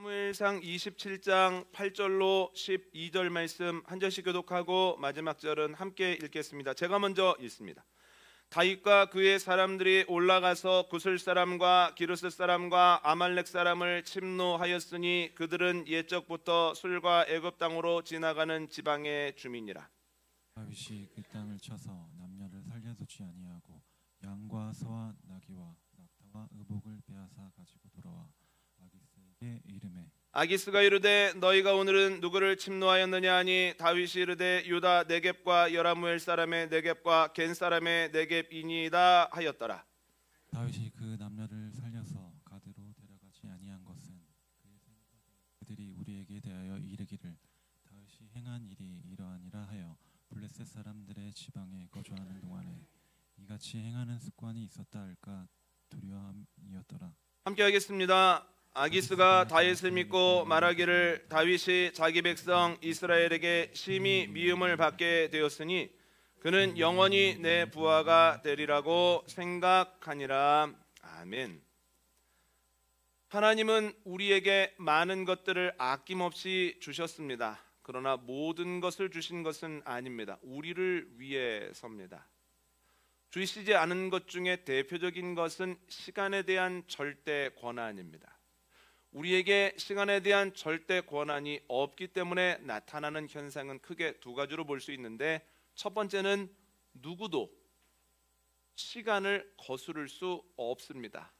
사무엘상 27장 8절로 12절 말씀 한 절씩 교독하고 마지막 절은 함께 읽겠습니다. 제가 먼저 읽습니다. 다윗과 그의 사람들이 올라가서 구슬 사람과 기르스 사람과 아말렉 사람을 침노하였으니 그들은 옛적부터 술과 애굽 땅으로 지나가는 지방의 주민이라. 다윗이 그 땅을 쳐서 남녀를 살려두지 아니하고 양과 소와 나귀와 낙타와 의복을 빼앗아 가지고 돌아와 아기스에게 이르매 아기스가 이르되 너희가 오늘은 누구를 침노하였느냐 하니 다윗이 이르되 유다 네겝과 여라무엘 사람의 네겝과 겐 사람의 네겝이니이다 하였더라. 다윗이 그 남녀를 살려서 가드로 데려가지 아니한 것은 그의 생각에 그들이 우리에게 대하여 이르기를 다윗이 행한 일이 이러하니라 하여 블레셋 사람들의 지방에 거주하는 동안에 이같이 행하는 습관이 있었다 할까 두려움이었더라. 함께 하겠습니다. 아기스가 다윗을 믿고 말하기를 다윗이 자기 백성 이스라엘에게 심히 미움을 받게 되었으니 그는 영원히 내 부하가 되리라고 생각하니라. 아멘. 하나님은 우리에게 많은 것들을 아낌없이 주셨습니다. 그러나 모든 것을 주신 것은 아닙니다. 우리를 위해서입니다. 주시지 않은 것 중에 대표적인 것은 시간에 대한 절대 권한입니다. 우리에게 시간에 대한 절대 권한이 없기 때문에 나타나는 현상은 크게 두 가지로 볼 수 있는데, 첫 번째는 누구도 시간을 거스를 수 없습니다.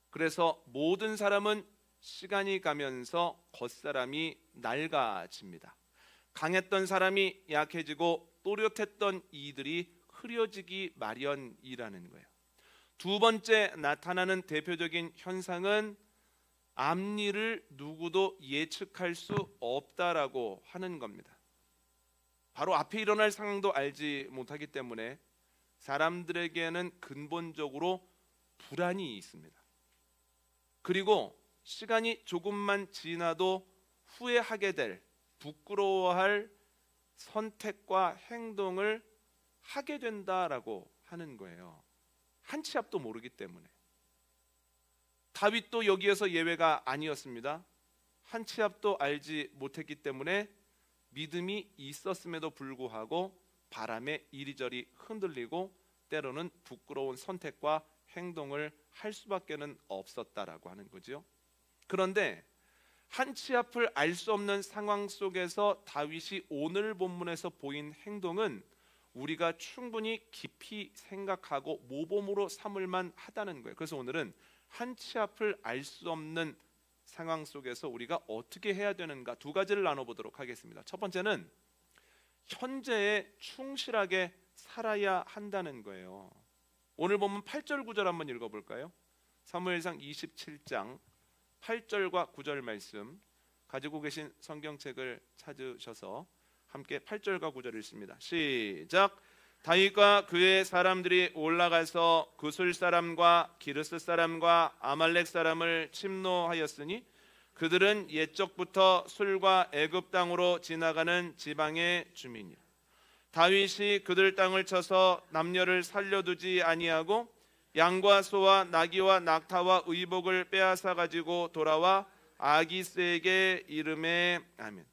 그래서 모든 사람은 시간이 가면서 겉사람이 낡아집니다. 강했던 사람이 약해지고 또렷했던 이들이 흐려지기 마련이라는 거예요. 두 번째 나타나는 대표적인 현상은 앞일을 누구도 예측할 수 없다라고 하는 겁니다. 바로 앞에 일어날 상황도 알지 못하기 때문에 사람들에게는 근본적으로 불안이 있습니다. 그리고 시간이 조금만 지나도 후회하게 될, 부끄러워할 선택과 행동을 하게 된다라고 하는 거예요. 한 치 앞도 모르기 때문에. 다윗도 여기에서 예외가 아니었습니다. 한 치 앞도 알지 못했기 때문에 믿음이 있었음에도 불구하고 바람에 이리저리 흔들리고 때로는 부끄러운 선택과 행동을 할 수밖에는 없었다라고 하는 거죠. 그런데 한 치 앞을 알 수 없는 상황 속에서 다윗이 오늘 본문에서 보인 행동은 우리가 충분히 깊이 생각하고 모범으로 삼을 만하다는 거예요. 그래서 오늘은 한 치 앞을 알 수 없는 상황 속에서 우리가 어떻게 해야 되는가 두 가지를 나눠보도록 하겠습니다. 첫 번째는 현재에 충실하게 살아야 한다는 거예요. 오늘 보면 8절 9절 한번 읽어볼까요? 사무엘상 27장 8절과 9절 말씀 가지고 계신 성경책을 찾으셔서 함께 8절과 9절 읽습니다. 시작. 다윗과 그의 사람들이 올라가서 구슬 사람과 기르스 사람과 아말렉 사람을 침노하였으니 그들은 옛적부터 술과 애굽 땅으로 지나가는 지방의 주민이라. 다윗이 그들 땅을 쳐서 남녀를 살려두지 아니하고 양과 소와 나귀와 낙타와 의복을 빼앗아 가지고 돌아와 아기스에게 이르매. 아멘.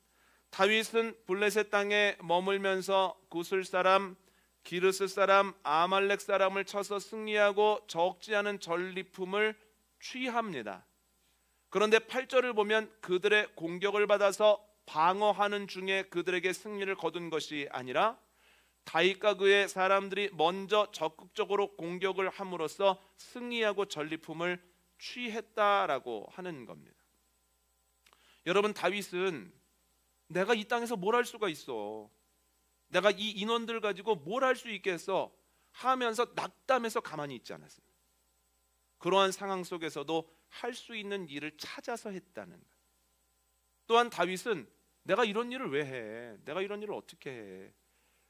다윗은 블레셋 땅에 머물면서 구슬 사람, 기르스 사람, 아말렉 사람을 쳐서 승리하고 적지 않은 전리품을 취합니다. 그런데 8절을 보면 그들의 공격을 받아서 방어하는 중에 그들에게 승리를 거둔 것이 아니라 다윗과 그의 사람들이 먼저 적극적으로 공격을 함으로써 승리하고 전리품을 취했다라고 하는 겁니다. 여러분, 다윗은 내가 이 땅에서 뭘 할 수가 있어, 내가 이 인원들 가지고 뭘 할 수 있겠어 하면서 낙담해서 가만히 있지 않았습니다. 그러한 상황 속에서도 할 수 있는 일을 찾아서 했다는 것. 또한 다윗은 내가 이런 일을 왜 해? 내가 이런 일을 어떻게 해?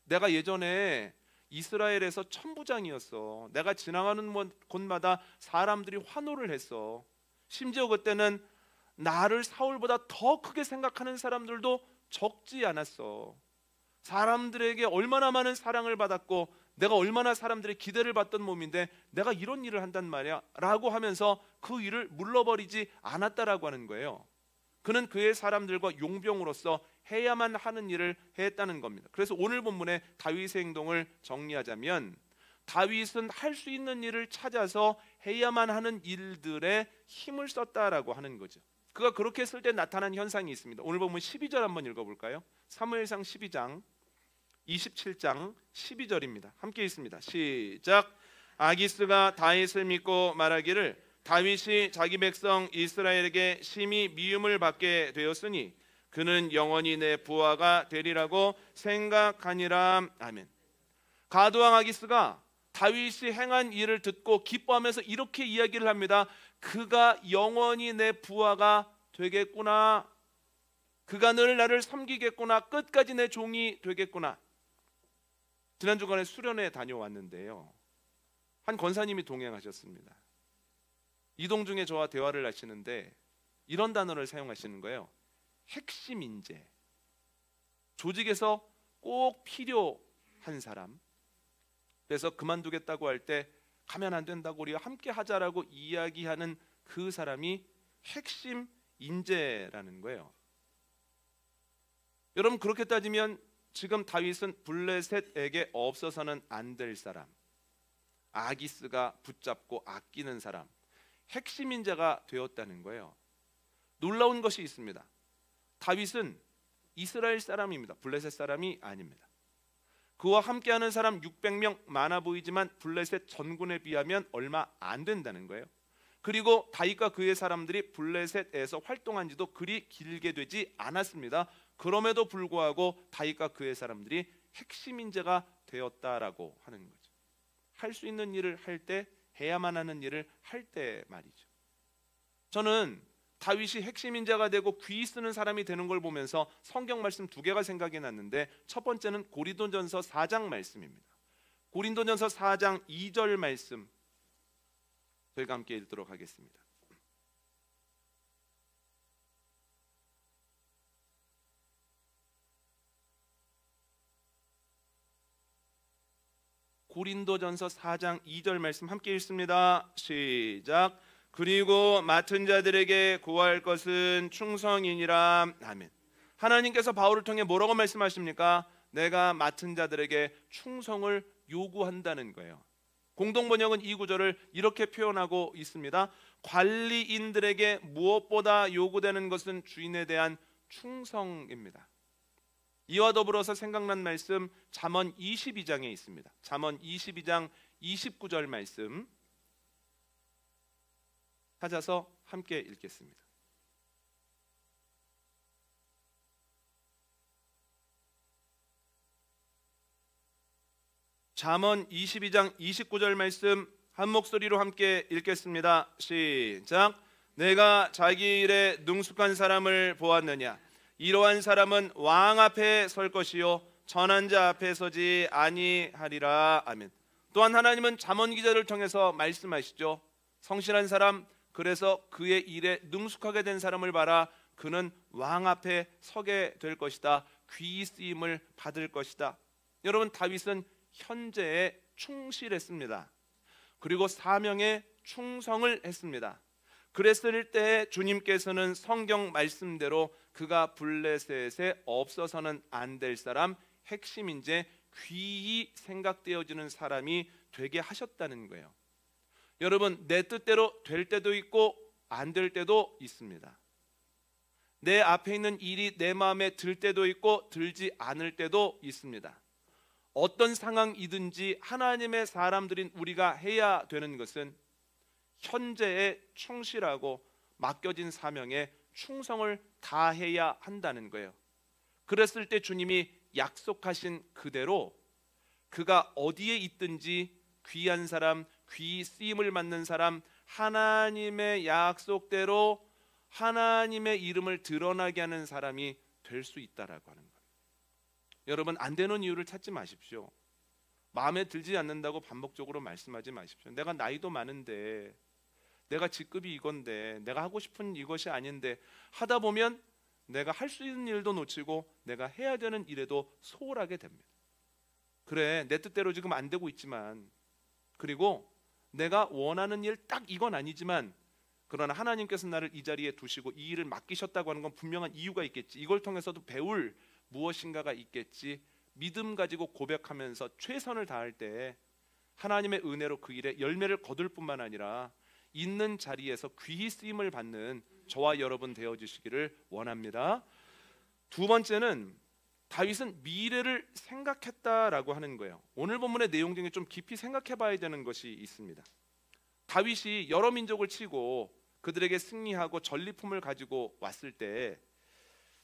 내가 예전에 이스라엘에서 천부장이었어. 내가 지나가는 곳마다 사람들이 환호를 했어. 심지어 그때는 나를 사울보다 더 크게 생각하는 사람들도 적지 않았어. 사람들에게 얼마나 많은 사랑을 받았고 내가 얼마나 사람들의 기대를 받던 몸인데 내가 이런 일을 한단 말이야 라고 하면서 그 일을 물러버리지 않았다라고 하는 거예요. 그는 그의 사람들과 용병으로서 해야만 하는 일을 했다는 겁니다. 그래서 오늘 본문의 다윗의 행동을 정리하자면 다윗은 할 수 있는 일을 찾아서 해야만 하는 일들에 힘을 썼다라고 하는 거죠. 그가 그렇게 쓸 때 나타난 현상이 있습니다. 오늘 본문 12절 한번 읽어볼까요? 사무엘상 12장 27장 12절입니다. 함께 읽습니다. 시작. 아기스가 다윗을 믿고 말하기를 다윗이 자기 백성 이스라엘에게 심히 미움을 받게 되었으니 그는 영원히 내 부하가 되리라고 생각하니라. 아멘. 가드왕 아기스가 다윗이 행한 일을 듣고 기뻐하면서 이렇게 이야기를 합니다. 그가 영원히 내 부하가 되겠구나. 그가 늘 나를 섬기겠구나. 끝까지 내 종이 되겠구나. 지난 주간에 수련회 다녀왔는데요, 한 권사님이 동행하셨습니다. 이동 중에 저와 대화를 하시는데 이런 단어를 사용하시는 거예요. 핵심 인재, 조직에서 꼭 필요한 사람. 그래서 그만두겠다고 할 때 가면 안 된다고 우리가 함께 하자라고 이야기하는 그 사람이 핵심 인재라는 거예요. 여러분, 그렇게 따지면 지금 다윗은 블레셋에게 없어서는 안 될 사람, 아기스가 붙잡고 아끼는 사람, 핵심 인재가 되었다는 거예요. 놀라운 것이 있습니다. 다윗은 이스라엘 사람입니다. 블레셋 사람이 아닙니다. 그와 함께하는 사람 600명 많아 보이지만 블레셋 전군에 비하면 얼마 안 된다는 거예요. 그리고 다윗과 그의 사람들이 블레셋에서 활동한 지도 그리 길게 되지 않았습니다. 그럼에도 불구하고 다윗과 그의 사람들이 핵심 인재가 되었다라고 하는 거죠. 할 수 있는 일을 할 때, 해야만 하는 일을 할 때 말이죠. 저는 다윗이 핵심 인재가 되고 귀 쓰는 사람이 되는 걸 보면서 성경 말씀 두 개가 생각이 났는데, 첫 번째는 고린도전서 4장 말씀입니다. 고린도전서 4장 2절 말씀 저희가 함께 읽도록 하겠습니다. 고린도전서 4장 2절 말씀 함께 읽습니다. 시작. 그리고 맡은 자들에게 구할 것은 충성이니라. 아멘. 하나님께서 바울을 통해 뭐라고 말씀하십니까? 내가 맡은 자들에게 충성을 요구한다는 거예요. 공동번역은 이 구절을 이렇게 표현하고 있습니다. 관리인들에게 무엇보다 요구되는 것은 주인에 대한 충성입니다. 이와 더불어서 생각난 말씀 잠언 22장에 있습니다. 잠언 22장 29절 말씀 찾아서 함께 읽겠습니다. 잠언 22장 29절 말씀 한 목소리로 함께 읽겠습니다. 시작. 내가 자기 일에 능숙한 사람을 보았느냐? 이러한 사람은 왕 앞에 설 것이요 전한 자 앞에 서지 아니하리라. 아멘. 또한 하나님은 잠언 기자를 통해서 말씀하시죠. 성실한 사람, 그래서 그의 일에 능숙하게 된 사람을 봐라. 그는 왕 앞에 서게 될 것이다. 귀 쓰임을 받을 것이다. 여러분, 다윗은 현재에 충실했습니다. 그리고 사명에 충성을 했습니다. 그랬을 때 주님께서는 성경 말씀대로 그가 블레셋에 없어서는 안 될 사람, 핵심 인재, 귀히 생각되어지는 사람이 되게 하셨다는 거예요. 여러분, 내 뜻대로 될 때도 있고 안 될 때도 있습니다. 내 앞에 있는 일이 내 마음에 들 때도 있고 들지 않을 때도 있습니다. 어떤 상황이든지 하나님의 사람들인 우리가 해야 되는 것은 현재에 충실하고 맡겨진 사명에 충성을 다해야 한다는 거예요. 그랬을 때 주님이 약속하신 그대로 그가 어디에 있든지 귀한 사람, 귀 쓰임을 받는 사람, 하나님의 약속대로 하나님의 이름을 드러나게 하는 사람이 될 수 있다라고 하는 거예요. 여러분, 안 되는 이유를 찾지 마십시오. 마음에 들지 않는다고 반복적으로 말씀하지 마십시오. 내가 나이도 많은데, 내가 직급이 이건데, 내가 하고 싶은 이것이 아닌데 하다 보면 내가 할 수 있는 일도 놓치고 내가 해야 되는 일에도 소홀하게 됩니다. 그래, 내 뜻대로 지금 안 되고 있지만, 그리고 내가 원하는 일 딱 이건 아니지만 그러나 하나님께서 나를 이 자리에 두시고 이 일을 맡기셨다고 하는 건 분명한 이유가 있겠지. 이걸 통해서도 배울 무엇인가가 있겠지. 믿음 가지고 고백하면서 최선을 다할 때 하나님의 은혜로 그 일에 열매를 거둘 뿐만 아니라 있는 자리에서 귀히 쓰임을 받는 저와 여러분 되어주시기를 원합니다. 두 번째는 다윗은 미래를 생각했다라고 하는 거예요. 오늘 본문의 내용 중에 좀 깊이 생각해 봐야 되는 것이 있습니다. 다윗이 여러 민족을 치고 그들에게 승리하고 전리품을 가지고 왔을 때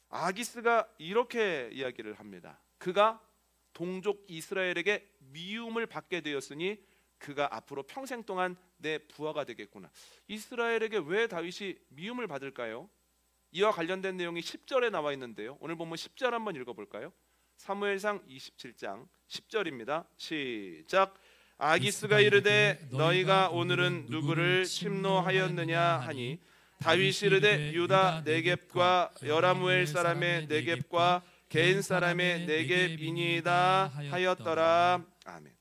아기스가 이렇게 이야기를 합니다. 그가 동족 이스라엘에게 미움을 받게 되었으니 그가 앞으로 평생 동안 내 부하가 되겠구나. 이스라엘에게 왜 다윗이 미움을 받을까요? 이와 관련된 내용이 10절에 나와 있는데요. 오늘 보면 10절 한번 읽어볼까요? 사무엘상 27장 10절입니다. 시작. 아기스가 이르되 너희가 오늘은 누구를 침노하였느냐 하니 다윗이 이르되 유다 네겝과 여라무엘 사람의 네겝과 게인 사람의 네겝이니이다 하였더라. 아멘.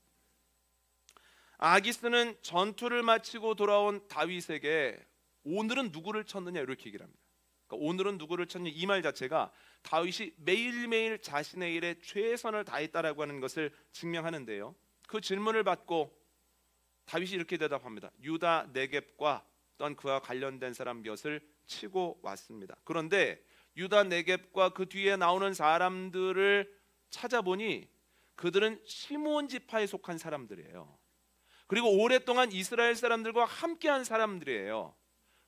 아기스는 전투를 마치고 돌아온 다윗에게 오늘은 누구를 쳤느냐 이렇게 얘기를 합니다. 그러니까 오늘은 누구를 쳤냐 이 말 자체가 다윗이 매일매일 자신의 일에 최선을 다했다라고 하는 것을 증명하는데요. 그 질문을 받고 다윗이 이렇게 대답합니다. 유다 네겝과 또한 그와 관련된 사람 몇을 치고 왔습니다. 그런데 유다 네겝과 그 뒤에 나오는 사람들을 찾아보니 그들은 시므온 지파에 속한 사람들이에요. 그리고 오랫동안 이스라엘 사람들과 함께한 사람들이에요.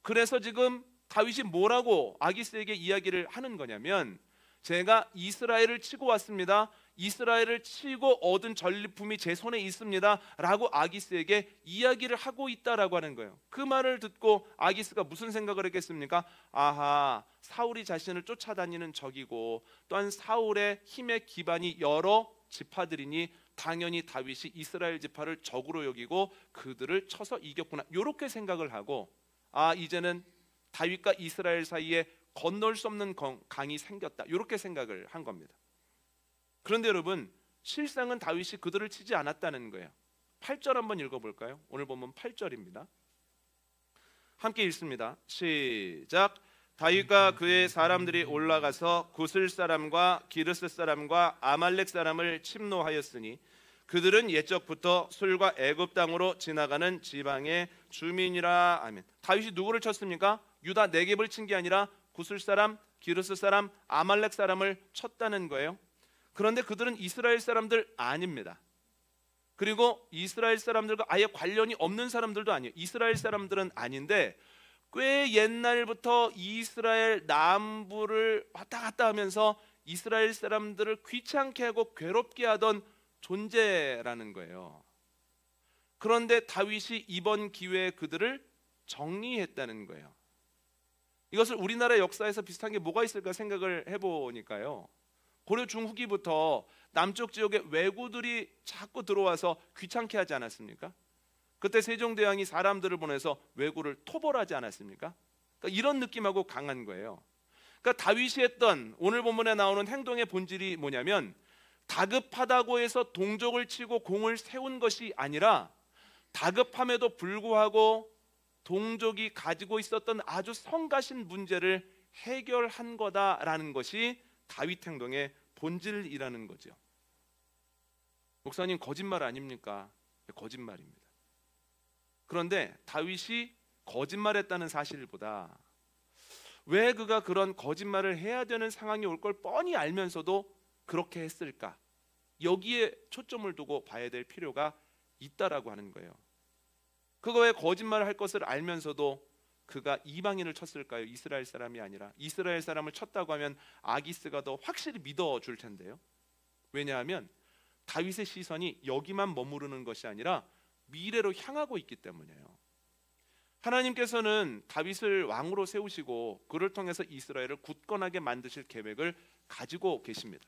그래서 지금 다윗이 뭐라고 아기스에게 이야기를 하는 거냐면 제가 이스라엘을 치고 왔습니다. 이스라엘을 치고 얻은 전리품이 제 손에 있습니다 라고 아기스에게 이야기를 하고 있다라고 하는 거예요. 그 말을 듣고 아기스가 무슨 생각을 했겠습니까? 아하, 사울이 자신을 쫓아다니는 적이고 또한 사울의 힘의 기반이 여러 지파들이니 당연히 다윗이 이스라엘 지파를 적으로 여기고 그들을 쳐서 이겼구나 이렇게 생각을 하고 이제는 다윗과 이스라엘 사이에 건널 수 없는 강이 생겼다 이렇게 생각을 한 겁니다. 그런데 여러분 실상은 다윗이 그들을 치지 않았다는 거예요. 8절 한번 읽어볼까요? 오늘 보면 8절입니다. 함께 읽습니다. 시작. 다윗과 그의 사람들이 올라가서 구슬 사람과 기르스 사람과 아말렉 사람을 침노하였으니 그들은 옛적부터 술과 애굽 땅으로 지나가는 지방의 주민이라. 아멘. 다윗이 누구를 쳤습니까? 유다 네겝을 친 게 아니라 구슬 사람, 기르스 사람, 아말렉 사람을 쳤다는 거예요. 그런데 그들은 이스라엘 사람들 아닙니다. 그리고 이스라엘 사람들과 아예 관련이 없는 사람들도 아니에요. 이스라엘 사람들은 아닌데 꽤 옛날부터 이스라엘 남부를 왔다 갔다 하면서 이스라엘 사람들을 귀찮게 하고 괴롭게 하던 존재라는 거예요. 그런데 다윗이 이번 기회에 그들을 정리했다는 거예요. 이것을 우리나라 역사에서 비슷한 게 뭐가 있을까 생각을 해보니까요. 고려 중후기부터 남쪽 지역에 왜구들이 자꾸 들어와서 귀찮게 하지 않았습니까? 그때 세종대왕이 사람들을 보내서 왜구를 토벌하지 않았습니까? 그러니까 이런 느낌하고 강한 거예요. 그러니까 다윗이 했던 오늘 본문에 나오는 행동의 본질이 뭐냐면 다급하다고 해서 동족을 치고 공을 세운 것이 아니라 다급함에도 불구하고 동족이 가지고 있었던 아주 성가신 문제를 해결한 거다라는 것이 다윗 행동의 본질이라는 거죠. 목사님 거짓말 아닙니까? 거짓말입니다. 그런데 다윗이 거짓말했다는 사실보다 왜 그가 그런 거짓말을 해야 되는 상황이 올 걸 뻔히 알면서도 그렇게 했을까? 여기에 초점을 두고 봐야 될 필요가 있다라고 하는 거예요. 그거에 거짓말을 할 것을 알면서도 그가 이방인을 쳤을까요? 이스라엘 사람이 아니라 이스라엘 사람을 쳤다고 하면 아기스가 더 확실히 믿어줄 텐데요. 왜냐하면 다윗의 시선이 여기만 머무르는 것이 아니라 미래로 향하고 있기 때문이에요. 하나님께서는 다윗을 왕으로 세우시고 그를 통해서 이스라엘을 굳건하게 만드실 계획을 가지고 계십니다.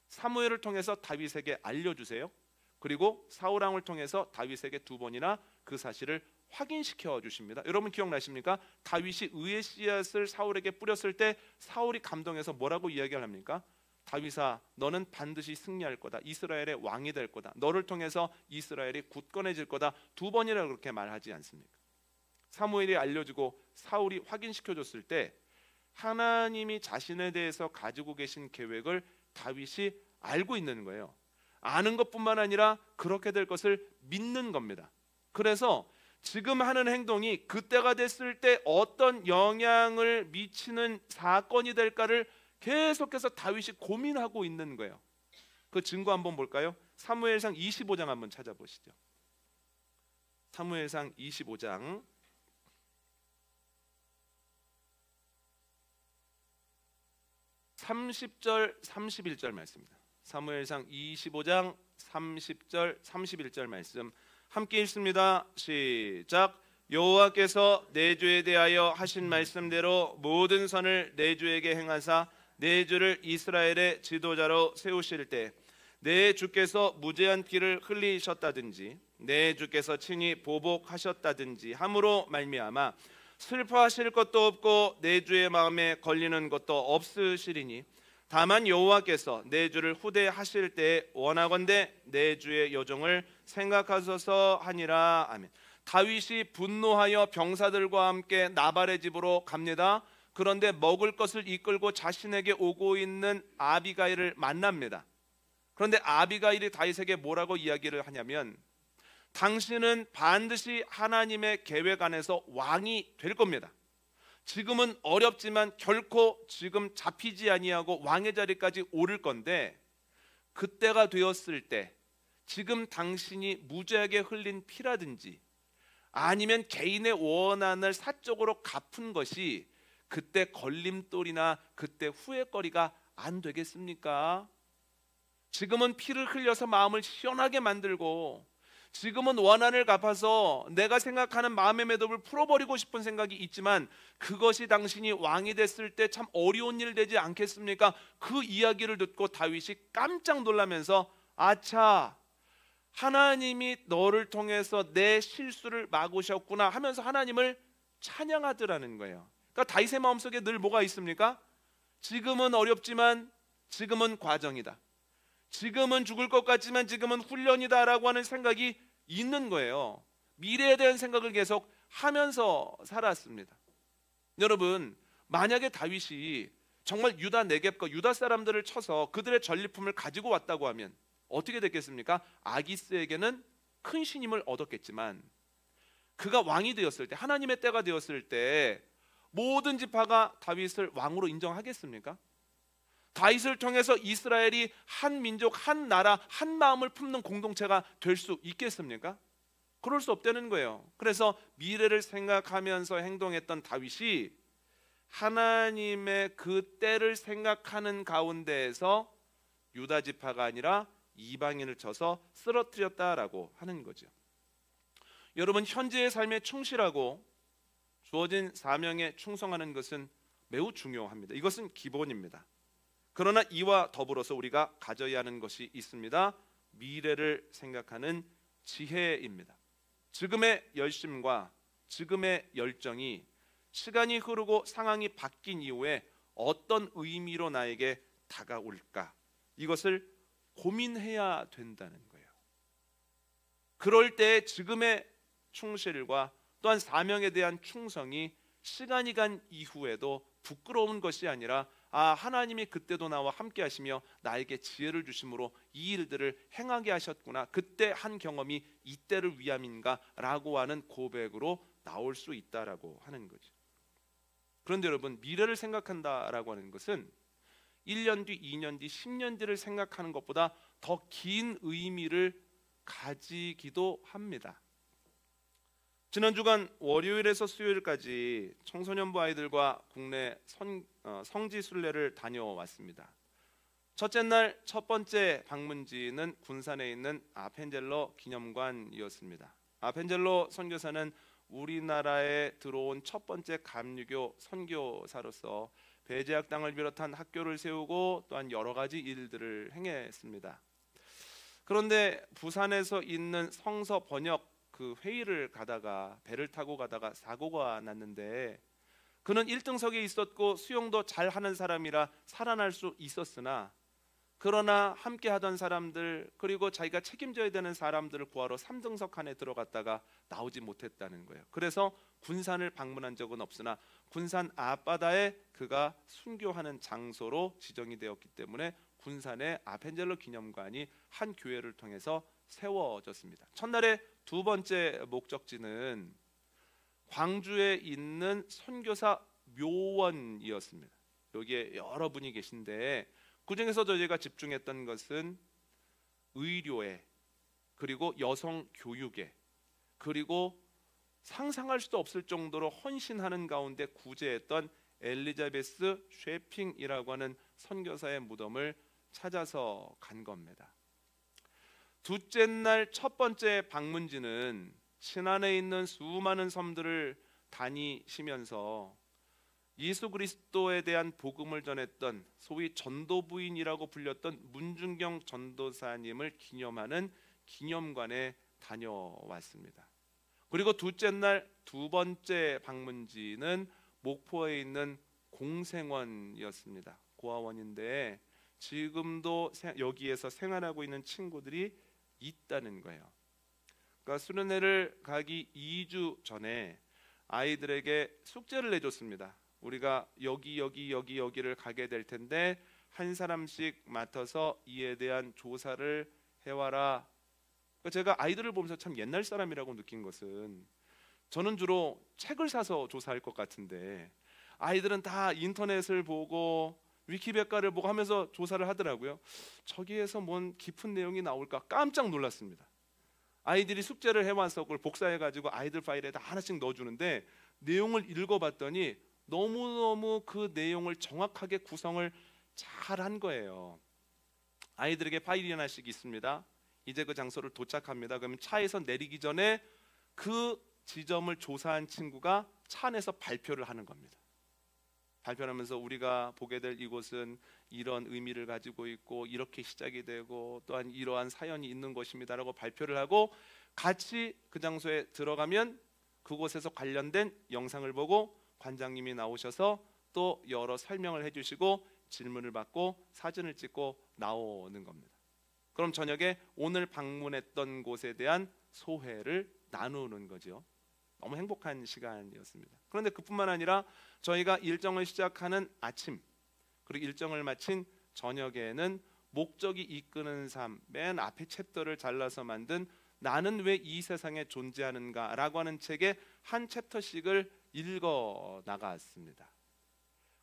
사무엘을 통해서 다윗에게 알려주세요. 그리고 사울왕을 통해서 다윗에게 2번이나 그 사실을 확인시켜 주십니다. 여러분 기억나십니까? 다윗이 의의 씨앗을 사울에게 뿌렸을 때 사울이 감동해서 뭐라고 이야기를 합니까? 다윗아, 너는 반드시 승리할 거다. 이스라엘의 왕이 될 거다. 너를 통해서 이스라엘이 굳건해질 거다. 2번이나 그렇게 말하지 않습니까? 사무엘이 알려주고 사울이 확인시켜줬을 때 하나님이 자신에 대해서 가지고 계신 계획을 다윗이 알고 있는 거예요. 아는 것뿐만 아니라 그렇게 될 것을 믿는 겁니다. 그래서 지금 하는 행동이 그때가 됐을 때 어떤 영향을 미치는 사건이 될까를 계속해서 다윗이 고민하고 있는 거예요. 그 증거 한번 볼까요? 사무엘상 25장 한번 찾아보시죠. 사무엘상 25장 30절 31절 말씀입니다. 사무엘상 25장 30절 31절 말씀 함께 읽습니다. 시작. 여호와께서 내 주에 대하여 하신 말씀대로 모든 선을 내 주에게 행하사 내 주를 이스라엘의 지도자로 세우실 때 내 주께서 무죄한 피를 흘리셨다든지 내 주께서 친히 보복하셨다든지 함으로 말미암아 슬퍼하실 것도 없고 내 주의 마음에 걸리는 것도 없으시리니 다만 여호와께서 내 주를 후대하실 때 원하건대 내 주의 여종을 생각하소서 하니라. 아멘. 다윗이 분노하여 병사들과 함께 나발의 집으로 갑니다. 그런데 먹을 것을 이끌고 자신에게 오고 있는 아비가일을 만납니다. 그런데 아비가일이 다윗에게 뭐라고 이야기를 하냐면 당신은 반드시 하나님의 계획 안에서 왕이 될 겁니다. 지금은 어렵지만 결코 지금 잡히지 아니하고 왕의 자리까지 오를 건데 그때가 되었을 때 지금 당신이 무죄하게 흘린 피라든지 아니면 개인의 원한을 사적으로 갚은 것이 그때 걸림돌이나 그때 후회거리가 안 되겠습니까? 지금은 피를 흘려서 마음을 시원하게 만들고 지금은 원한을 갚아서 내가 생각하는 마음의 매듭을 풀어버리고 싶은 생각이 있지만 그것이 당신이 왕이 됐을 때 참 어려운 일 되지 않겠습니까? 그 이야기를 듣고 다윗이 깜짝 놀라면서 아차, 하나님이 너를 통해서 내 실수를 막으셨구나 하면서 하나님을 찬양하더라는 거예요. 그러니까 다윗의 마음속에 늘 뭐가 있습니까? 지금은 어렵지만 지금은 과정이다. 지금은 죽을 것 같지만 지금은 훈련이다라고 하는 생각이 있는 거예요. 미래에 대한 생각을 계속 하면서 살았습니다. 여러분, 만약에 다윗이 정말 유다 네겝과 유다 사람들을 쳐서 그들의 전리품을 가지고 왔다고 하면 어떻게 됐겠습니까? 아기스에게는 큰 신임을 얻었겠지만 그가 왕이 되었을 때, 하나님의 때가 되었을 때 모든 지파가 다윗을 왕으로 인정하겠습니까? 다윗을 통해서 이스라엘이 한 민족, 한 나라, 한 마음을 품는 공동체가 될 수 있겠습니까? 그럴 수 없다는 거예요. 그래서 미래를 생각하면서 행동했던 다윗이 하나님의 그 때를 생각하는 가운데에서 유다 지파가 아니라 이방인을 쳐서 쓰러뜨렸다라고 하는 거죠. 여러분, 현재의 삶에 충실하고 주어진 사명에 충성하는 것은 매우 중요합니다. 이것은 기본입니다. 그러나 이와 더불어서 우리가 가져야 하는 것이 있습니다. 미래를 생각하는 지혜입니다. 지금의 열심과 지금의 열정이 시간이 흐르고 상황이 바뀐 이후에 어떤 의미로 나에게 다가올까? 이것을 고민해야 된다는 거예요. 그럴 때 지금의 충실과 또한 사명에 대한 충성이 시간이 간 이후에도 부끄러운 것이 아니라 하나님이 그때도 나와 함께 하시며 나에게 지혜를 주심으로 이 일들을 행하게 하셨구나, 그때 한 경험이 이때를 위함인가 라고 하는 고백으로 나올 수 있다라고 하는 거죠. 그런데 여러분, 미래를 생각한다라고 하는 것은 1년 뒤, 2년 뒤, 10년 뒤를 생각하는 것보다 더 긴 의미를 가지기도 합니다. 지난 주간 월요일에서 수요일까지 청소년부 아이들과 국내 성지순례를 다녀왔습니다. 첫째 날 첫 번째 방문지는 군산에 있는 아펜젤러 기념관이었습니다. 아펜젤러 선교사는 우리나라에 들어온 첫 번째 감리교 선교사로서 배제학당을 비롯한 학교를 세우고 또한 여러 가지 일들을 행했습니다. 그런데 부산에서 있는 성서 번역 그 회의를 가다가 배를 타고 가다가 사고가 났는데 그는 1등석에 있었고 수영도 잘하는 사람이라 살아날 수 있었으나 그러나 함께 하던 사람들, 그리고 자기가 책임져야 되는 사람들을 구하러 삼등석 안에 들어갔다가 나오지 못했다는 거예요. 그래서 군산을 방문한 적은 없으나 군산 앞바다에 그가 순교하는 장소로 지정이 되었기 때문에 군산의 아펜젤로 기념관이 한 교회를 통해서 세워졌습니다. 첫날의 두 번째 목적지는 광주에 있는 선교사 묘원이었습니다. 여기에 여러분이 계신데 그 중에서 저희가 집중했던 것은 의료에, 그리고 여성 교육에, 그리고 상상할 수도 없을 정도로 헌신하는 가운데 구제했던 엘리자베스 쉐핑이라고 하는 선교사의 무덤을 찾아서 간 겁니다. 둘째 날 첫 번째 방문지는 신안에 있는 수많은 섬들을 다니시면서 예수 그리스도에 대한 복음을 전했던 소위 전도부인이라고 불렸던 문중경 전도사님을 기념하는 기념관에 다녀왔습니다. 그리고 둘째 날 두 번째 방문지는 목포에 있는 공생원이었습니다. 고아원인데 지금도 여기에서 생활하고 있는 친구들이 있다는 거예요. 그러니까 수련회를 가기 2주 전에 아이들에게 숙제를 내줬습니다. 우리가 여기를 가게 될 텐데 한 사람씩 맡아서 이에 대한 조사를 해와라. 그러니까 제가 아이들을 보면서 참 옛날 사람이라고 느낀 것은, 저는 주로 책을 사서 조사할 것 같은데 아이들은 다 인터넷을 보고 위키백과를 보고 하면서 조사를 하더라고요. 저기에서 뭔 깊은 내용이 나올까 깜짝 놀랐습니다. 아이들이 숙제를 해와서 그걸 복사해가지고 아이들 파일에다 하나씩 넣어주는데 내용을 읽어봤더니 너무너무 그 내용을 정확하게 구성을 잘한 거예요. 아이들에게 파일이 하나씩 있습니다. 이제 그 장소를 도착합니다. 그러면 차에서 내리기 전에 그 지점을 조사한 친구가 차 안에서 발표를 하는 겁니다. 발표를 하면서 우리가 보게 될 이곳은 이런 의미를 가지고 있고 이렇게 시작이 되고 또한 이러한 사연이 있는 곳입니다라고 발표를 하고, 같이 그 장소에 들어가면 그곳에서 관련된 영상을 보고 관장님이 나오셔서 또 여러 설명을 해주시고 질문을 받고 사진을 찍고 나오는 겁니다. 그럼 저녁에 오늘 방문했던 곳에 대한 소회를 나누는 거죠. 너무 행복한 시간이었습니다. 그런데 그뿐만 아니라 저희가 일정을 시작하는 아침, 그리고 일정을 마친 저녁에는 목적이 이끄는 삶, 맨 앞에 챕터를 잘라서 만든 나는 왜 이 세상에 존재하는가 라고 하는 책의 한 챕터씩을 읽어 나갔습니다.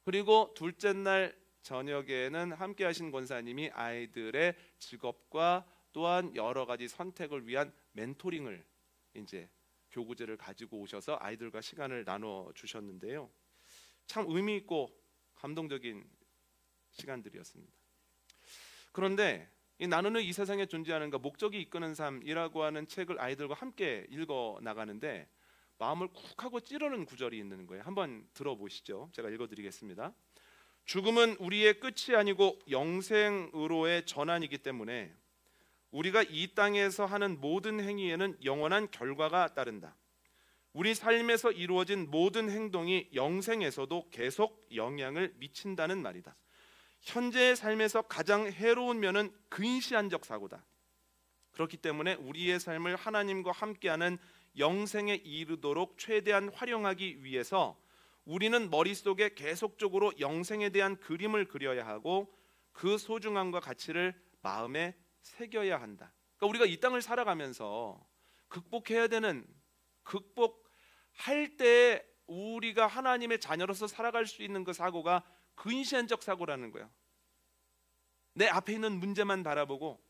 그리고 둘째 날 저녁에는 함께 하신 권사님이 아이들의 직업과 또한 여러 가지 선택을 위한 멘토링을 이제 교구제를 가지고 오셔서 아이들과 시간을 나눠 주셨는데요. 참 의미 있고 감동적인 시간들이었습니다. 그런데 이 나는 이 세상에 존재하는가, 목적이 이끄는 삶이라고 하는 책을 아이들과 함께 읽어 나가는데 마음을 쿡 하고 찌르는 구절이 있는 거예요. 한번 들어보시죠. 제가 읽어드리겠습니다. 죽음은 우리의 끝이 아니고 영생으로의 전환이기 때문에 우리가 이 땅에서 하는 모든 행위에는 영원한 결과가 따른다. 우리 삶에서 이루어진 모든 행동이 영생에서도 계속 영향을 미친다는 말이다. 현재의 삶에서 가장 해로운 면은 근시안적 사고다. 그렇기 때문에 우리의 삶을 하나님과 함께하는 영생에 이르도록 최대한 활용하기 위해서 우리는 머릿속에 계속적으로 영생에 대한 그림을 그려야 하고 그 소중함과 가치를 마음에 새겨야 한다. 그러니까 우리가 이 땅을 살아가면서 극복해야 되는, 극복할 때 우리가 하나님의 자녀로서 살아갈 수 있는 그 사고가 근시안적 사고라는 거예요. 내 앞에 있는 문제만 바라보고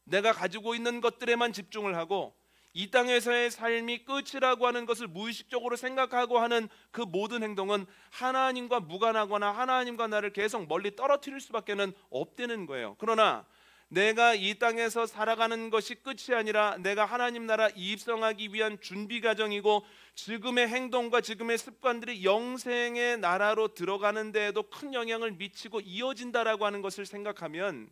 내가 가지고 있는 것들에만 집중을 하고 이 땅에서의 삶이 끝이라고 하는 것을 무의식적으로 생각하고 하는 그 모든 행동은 하나님과 무관하거나 하나님과 나를 계속 멀리 떨어뜨릴 수밖에 없다는 거예요. 그러나 내가 이 땅에서 살아가는 것이 끝이 아니라 내가 하나님 나라 입성하기 위한 준비 과정이고 지금의 행동과 지금의 습관들이 영생의 나라로 들어가는 데에도 큰 영향을 미치고 이어진다라고 하는 것을 생각하면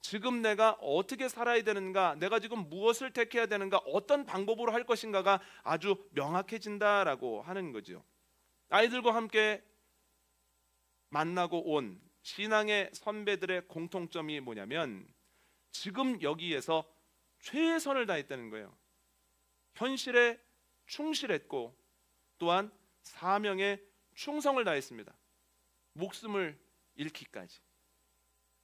지금 내가 어떻게 살아야 되는가, 내가 지금 무엇을 택해야 되는가, 어떤 방법으로 할 것인가가 아주 명확해진다라고 하는 거죠. 아이들과 함께 만나고 온 신앙의 선배들의 공통점이 뭐냐면 지금 여기에서 최선을 다했다는 거예요. 현실에 충실했고 또한 사명에 충성을 다했습니다. 목숨을 잃기까지.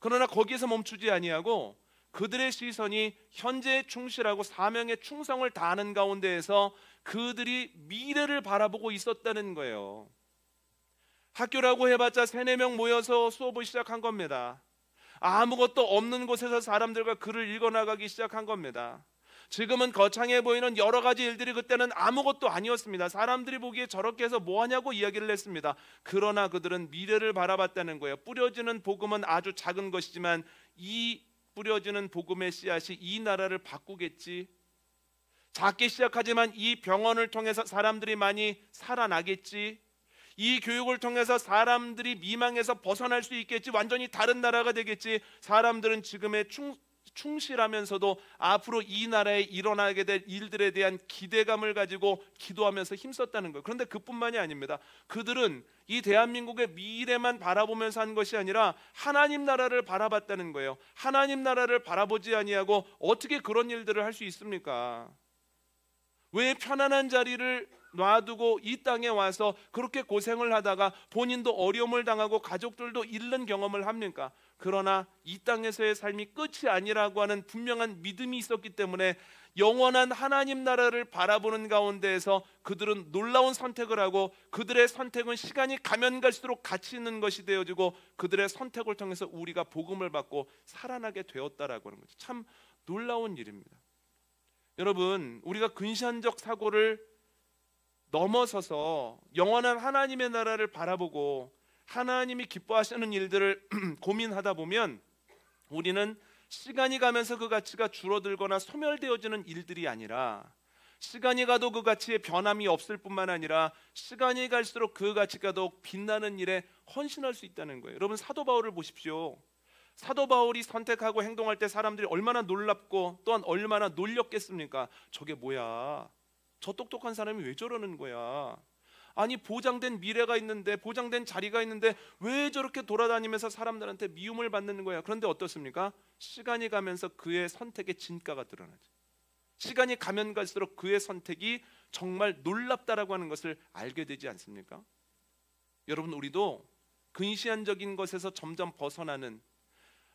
그러나 거기에서 멈추지 아니하고 그들의 시선이 현재에 충실하고 사명에 충성을 다하는 가운데에서 그들이 미래를 바라보고 있었다는 거예요. 학교라고 해봤자 3-4명 모여서 수업을 시작한 겁니다. 아무것도 없는 곳에서 사람들과 글을 읽어나가기 시작한 겁니다. 지금은 거창해 보이는 여러 가지 일들이 그때는 아무것도 아니었습니다. 사람들이 보기에 저렇게 해서 뭐하냐고 이야기를 했습니다. 그러나 그들은 미래를 바라봤다는 거예요. 뿌려지는 복음은 아주 작은 것이지만 이 뿌려지는 복음의 씨앗이 이 나라를 바꾸겠지. 작게 시작하지만 이 병원을 통해서 사람들이 많이 살아나겠지. 이 교육을 통해서 사람들이 미망에서 벗어날 수 있겠지. 완전히 다른 나라가 되겠지. 사람들은 지금의 충실하면서도 앞으로 이 나라에 일어나게 될 일들에 대한 기대감을 가지고 기도하면서 힘썼다는 거예요. 그런데 그뿐만이 아닙니다. 그들은 이 대한민국의 미래만 바라보면서 한 것이 아니라 하나님 나라를 바라봤다는 거예요. 하나님 나라를 바라보지 아니하고 어떻게 그런 일들을 할 수 있습니까? 왜 편안한 자리를 놔두고 이 땅에 와서 그렇게 고생을 하다가 본인도 어려움을 당하고 가족들도 잃는 경험을 합니까? 그러나 이 땅에서의 삶이 끝이 아니라고 하는 분명한 믿음이 있었기 때문에 영원한 하나님 나라를 바라보는 가운데에서 그들은 놀라운 선택을 하고 그들의 선택은 시간이 가면 갈수록 가치 있는 것이 되어지고 그들의 선택을 통해서 우리가 복음을 받고 살아나게 되었다라고 하는 거죠. 참 놀라운 일입니다. 여러분, 우리가 근시안적 사고를 넘어서서 영원한 하나님의 나라를 바라보고 하나님이 기뻐하시는 일들을 고민하다 보면 우리는 시간이 가면서 그 가치가 줄어들거나 소멸되어지는 일들이 아니라 시간이 가도 그 가치에 변함이 없을 뿐만 아니라 시간이 갈수록 그 가치가 더욱 빛나는 일에 헌신할 수 있다는 거예요. 여러분, 사도 바울을 보십시오. 사도 바울이 선택하고 행동할 때 사람들이 얼마나 놀랍고 또한 얼마나 놀렸겠습니까? 저게 뭐야? 저 똑똑한 사람이 왜 저러는 거야? 아니, 보장된 미래가 있는데, 보장된 자리가 있는데 왜 저렇게 돌아다니면서 사람들한테 미움을 받는 거야? 그런데 어떻습니까? 시간이 가면서 그의 선택의 진가가 드러나죠. 시간이 가면 갈수록 그의 선택이 정말 놀랍다라고 하는 것을 알게 되지 않습니까? 여러분, 우리도 근시안적인 것에서 점점 벗어나는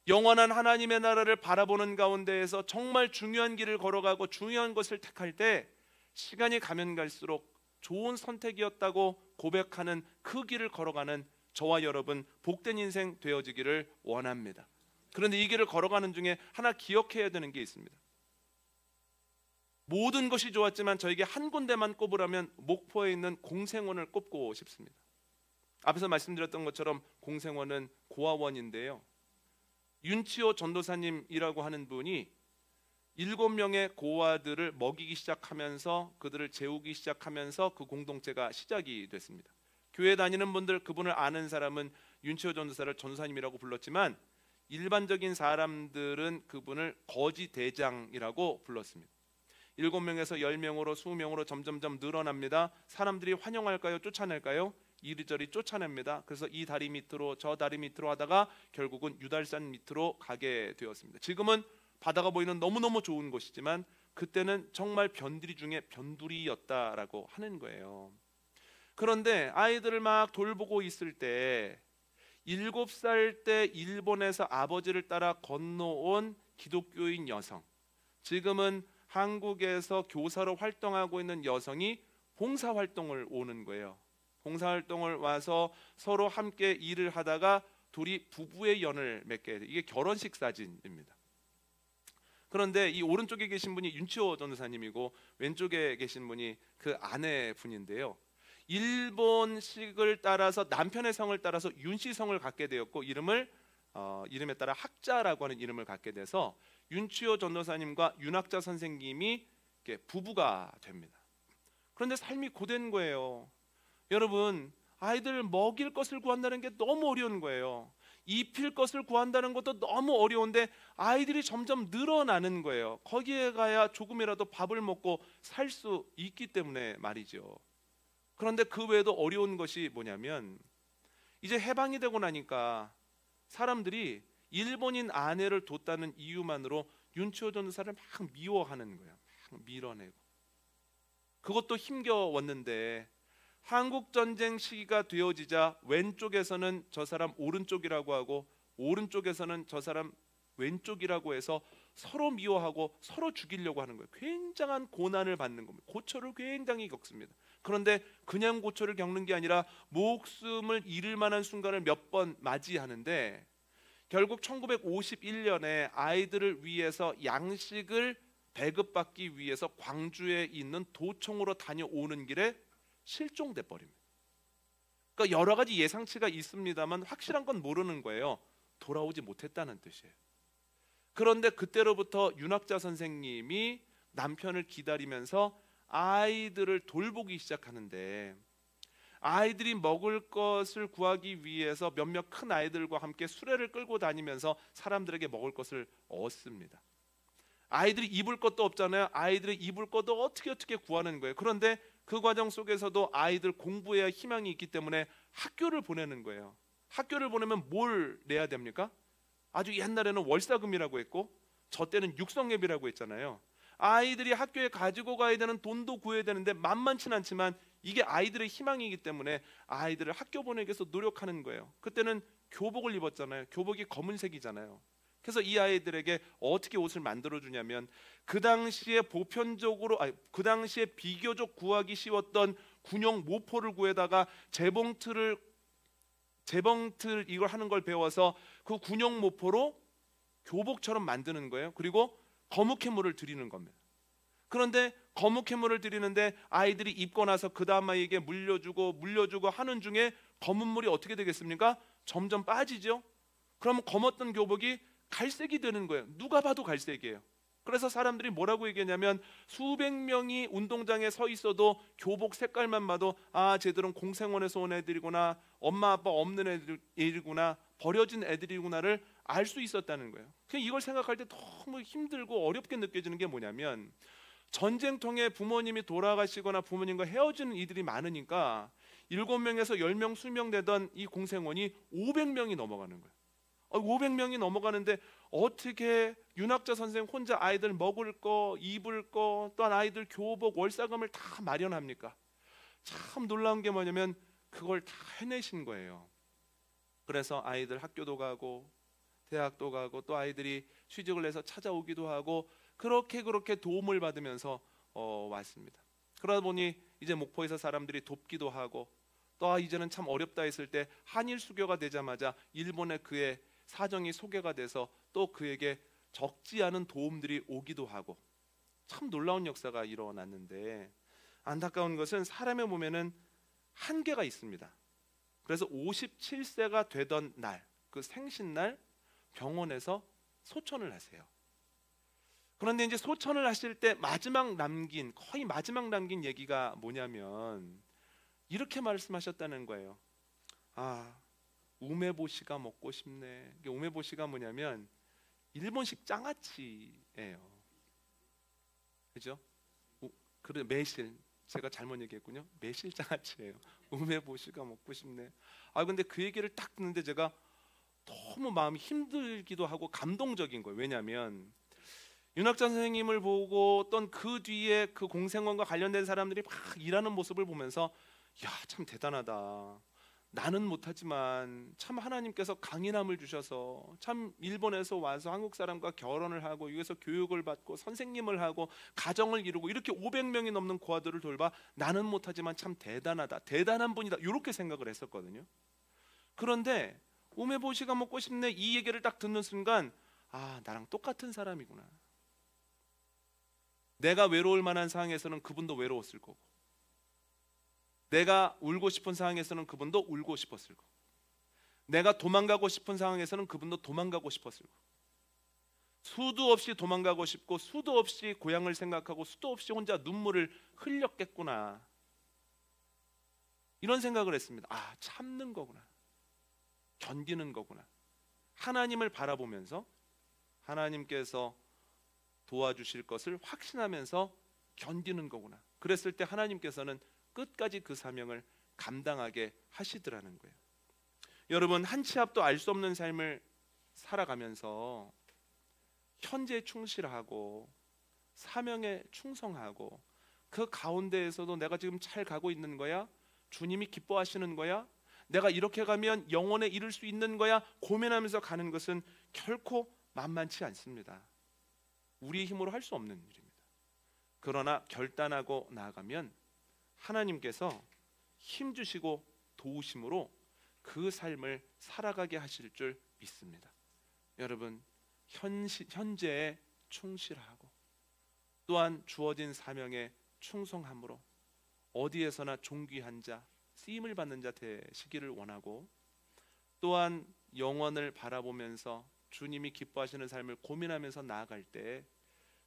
영원한 하나님의 나라를 바라보는 가운데에서 정말 중요한 길을 걸어가고 중요한 것을 택할 때 시간이 가면 갈수록 좋은 선택이었다고 고백하는 그 길을 걸어가는 저와 여러분 복된 인생 되어지기를 원합니다. 그런데 이 길을 걸어가는 중에 하나 기억해야 되는 게 있습니다. 모든 것이 좋았지만 저에게 한 군데만 꼽으라면 목포에 있는 공생원을 꼽고 싶습니다. 앞에서 말씀드렸던 것처럼 공생원은 고아원인데요, 윤치호 전도사님이라고 하는 분이 7명의 고아들을 먹이기 시작하면서 그들을 재우기 시작하면서 그 공동체가 시작이 됐습니다. 교회 다니는 분들, 그분을 아는 사람은 윤치호 전도사를 전도사님이라고 불렀지만 일반적인 사람들은 그분을 거지 대장이라고 불렀습니다. 7명에서 10명으로 20명으로 점점점 늘어납니다. 사람들이 환영할까요? 쫓아낼까요? 이리저리 쫓아냅니다. 그래서 이 다리 밑으로 저 다리 밑으로 하다가 결국은 유달산 밑으로 가게 되었습니다. 지금은 바다가 보이는 너무너무 좋은 곳이지만 그때는 정말 변두리 중에 변두리였다라고 하는 거예요. 그런데 아이들을 막 돌보고 있을 때 7살 때 일본에서 아버지를 따라 건너온 기독교인 여성, 지금은 한국에서 교사로 활동하고 있는 여성이 봉사활동을 오는 거예요. 봉사활동을 와서 서로 함께 일을 하다가 둘이 부부의 연을 맺게 돼요. 이게 결혼식 사진입니다. 그런데 이 오른쪽에 계신 분이 윤치호 전도사님이고 왼쪽에 계신 분이 그 아내분인데요, 일본식을 따라서 남편의 성을 따라서 윤씨 성을 갖게 되었고 이름에 따라 학자라고 하는 이름을 갖게 돼서 윤치호 전도사님과 윤학자 선생님이 부부가 됩니다. 그런데 삶이 고된 거예요. 여러분, 아이들 먹일 것을 구한다는 게 너무 어려운 거예요. 입힐 것을 구한다는 것도 너무 어려운데 아이들이 점점 늘어나는 거예요. 거기에 가야 조금이라도 밥을 먹고 살 수 있기 때문에 말이죠. 그런데 그 외에도 어려운 것이 뭐냐면 이제 해방이 되고 나니까 사람들이 일본인 아내를 뒀다는 이유만으로 윤치호 전도사를 막 미워하는 거야. 막 밀어내고. 그것도 힘겨웠는데 한국 전쟁 시기가 되어지자 왼쪽에서는 저 사람 오른쪽이라고 하고 오른쪽에서는 저 사람 왼쪽이라고 해서 서로 미워하고 서로 죽이려고 하는 거예요. 굉장한 고난을 받는 겁니다. 고초를 굉장히 겪습니다. 그런데 그냥 고초를 겪는 게 아니라 목숨을 잃을 만한 순간을 몇 번 맞이하는데 결국 1951년에 아이들을 위해서 양식을 배급받기 위해서 광주에 있는 도청으로 다녀오는 길에 실종돼 버립니다. 그러니까 여러 가지 예상치가 있습니다만 확실한 건 모르는 거예요. 돌아오지 못했다는 뜻이에요. 그런데 그때로부터 윤학자 선생님이 남편을 기다리면서 아이들을 돌보기 시작하는데 아이들이 먹을 것을 구하기 위해서 몇몇 큰 아이들과 함께 수레를 끌고 다니면서 사람들에게 먹을 것을 얻습니다. 아이들이 입을 것도 없잖아요. 아이들이 입을 것도 어떻게 구하는 거예요. 그런데 그 과정 속에서도 아이들 공부에 희망이 있기 때문에 학교를 보내는 거예요. 학교를 보내면 뭘 내야 됩니까? 아주 옛날에는 월사금이라고 했고 저 때는 육성예비라고 했잖아요. 아이들이 학교에 가지고 가야 되는 돈도 구해야 되는데 만만치 않지만 이게 아이들의 희망이기 때문에 아이들을 학교 보내기 위해서 노력하는 거예요. 그때는 교복을 입었잖아요. 교복이 검은색이잖아요. 그래서 이 아이들에게 어떻게 옷을 만들어 주냐면 그 당시에 그 당시에 비교적 구하기 쉬웠던 군용 모포를 구해다가 재봉틀 이걸 하는 걸 배워서 그 군용 모포로 교복처럼 만드는 거예요. 그리고 거묵해물을 드리는 겁니다. 그런데 거묵해물을 드리는데 아이들이 입고 나서 그 다음 아이에게 물려주고 하는 중에 검은 물이 어떻게 되겠습니까? 점점 빠지죠. 그러면 검었던 교복이 갈색이 되는 거예요. 누가 봐도 갈색이에요. 그래서 사람들이 뭐라고 얘기하냐면 수백 명이 운동장에 서 있어도 교복 색깔만 봐도 아 쟤들은 공생원에서 온 애들이구나, 엄마 아빠 없는 애들이구나, 버려진 애들이구나를 알 수 있었다는 거예요. 이걸 생각할 때 너무 힘들고 어렵게 느껴지는 게 뭐냐면 전쟁통에 부모님이 돌아가시거나 부모님과 헤어지는 이들이 많으니까 7명에서 10명 수명되던 이 공생원이 500명이 넘어가는 거예요. 500명이 넘어가는데 어떻게 윤학자 선생 혼자 아이들 먹을 거, 입을 거, 또한 아이들 교복, 월사금을 다 마련합니까? 참 놀라운 게 뭐냐면 그걸 다 해내신 거예요. 그래서 아이들 학교도 가고 대학도 가고 또 아이들이 취직을 해서 찾아오기도 하고 그렇게 도움을 받으면서 왔습니다. 그러다 보니 이제 목포에서 사람들이 돕기도 하고 또 이제는 참 어렵다 했을 때 한일 수교가 되자마자 일본에 그의 사정이 소개가 돼서 또 그에게 적지 않은 도움들이 오기도 하고 참 놀라운 역사가 일어났는데 안타까운 것은 사람의 몸에는 한계가 있습니다. 그래서 57세가 되던 날, 그 생신날 병원에서 소천을 하세요. 그런데 이제 소천을 하실 때 거의 마지막 남긴 얘기가 뭐냐면 이렇게 말씀하셨다는 거예요. 우메보시가 먹고 싶네. 우메보시가 뭐냐면 일본식 장아찌예요. 그죠? 그래 매실. 제가 잘못 얘기했군요. 매실 장아찌예요. 우메보시가 먹고 싶네. 근데 그 얘기를 딱 듣는데 제가 너무 마음이 힘들기도 하고 감동적인 거예요. 왜냐하면 윤학자 선생님을 보고 어떤 그 뒤에 그 공생원과 관련된 사람들이 막 일하는 모습을 보면서 야, 참 대단하다. 나는 못하지만 참 하나님께서 강인함을 주셔서 참 일본에서 와서 한국 사람과 결혼을 하고 여기서 교육을 받고 선생님을 하고 가정을 이루고 이렇게 500명이 넘는 고아들을 돌봐 나는 못하지만 참 대단하다, 대단한 분이다 이렇게 생각을 했었거든요. 그런데 우메보시가 먹고 싶네 이 얘기를 딱 듣는 순간 나랑 똑같은 사람이구나. 내가 외로울 만한 상황에서는 그분도 외로웠을 거고 내가 울고 싶은 상황에서는 그분도 울고 싶었을 거고 내가 도망가고 싶은 상황에서는 그분도 도망가고 싶었을 거고 수도 없이 도망가고 싶고 수도 없이 고향을 생각하고 수도 없이 혼자 눈물을 흘렸겠구나 이런 생각을 했습니다. 참는 거구나, 견디는 거구나, 하나님을 바라보면서 하나님께서 도와주실 것을 확신하면서 견디는 거구나. 그랬을 때 하나님께서는 끝까지 그 사명을 감당하게 하시더라는 거예요. 여러분 한 치 앞도 알 수 없는 삶을 살아가면서 현재에 충실하고 사명에 충성하고 그 가운데에서도 내가 지금 잘 가고 있는 거야? 주님이 기뻐하시는 거야? 내가 이렇게 가면 영원에 이룰 수 있는 거야? 고민하면서 가는 것은 결코 만만치 않습니다. 우리의 힘으로 할 수 없는 일입니다. 그러나 결단하고 나아가면 하나님께서 힘 주시고 도우심으로 그 삶을 살아가게 하실 줄 믿습니다. 여러분, 현재에 충실하고 또한 주어진 사명에 충성함으로 어디에서나 존귀한 자, 쓰임을 받는 자 되시기를 원하고, 또한 영원을 바라보면서 주님이 기뻐하시는 삶을 고민하면서 나아갈 때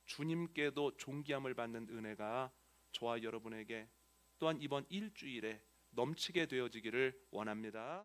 주님께도 존귀함을 받는 은혜가 저와 여러분에게 또한 이번 일주일에 넘치게 되어지기를 원합니다.